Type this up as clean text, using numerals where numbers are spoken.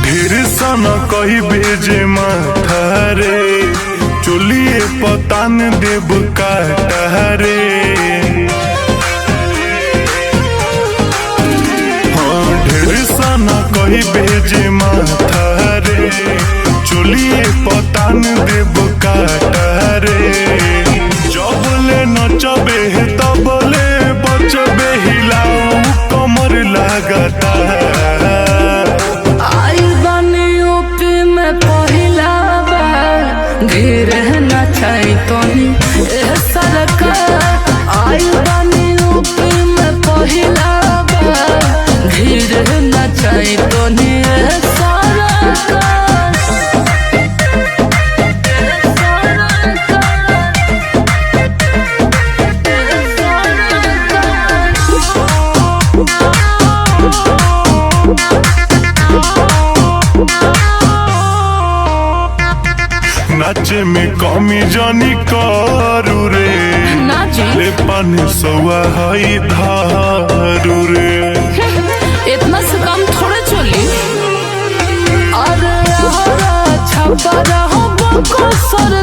ढेर सना कही भेजे माथा रे, चोलिए पतान देव काटा रे। हाँ ढेर सना कही भेजे माथा रे, चोलिए पतान देव काटा रे। जबले नचबे तबले बचबे, हिलाऊ कमर लागता। घेर नचाई तोनी सरकार आई बानी यूपी में पहिला बार। घेर नचाई तोनी नाचे में कमी जानी करू रे, ले पानी सवा हाई धारू रे। इतना से कम थोड़े चली। अरे छपा रहो सर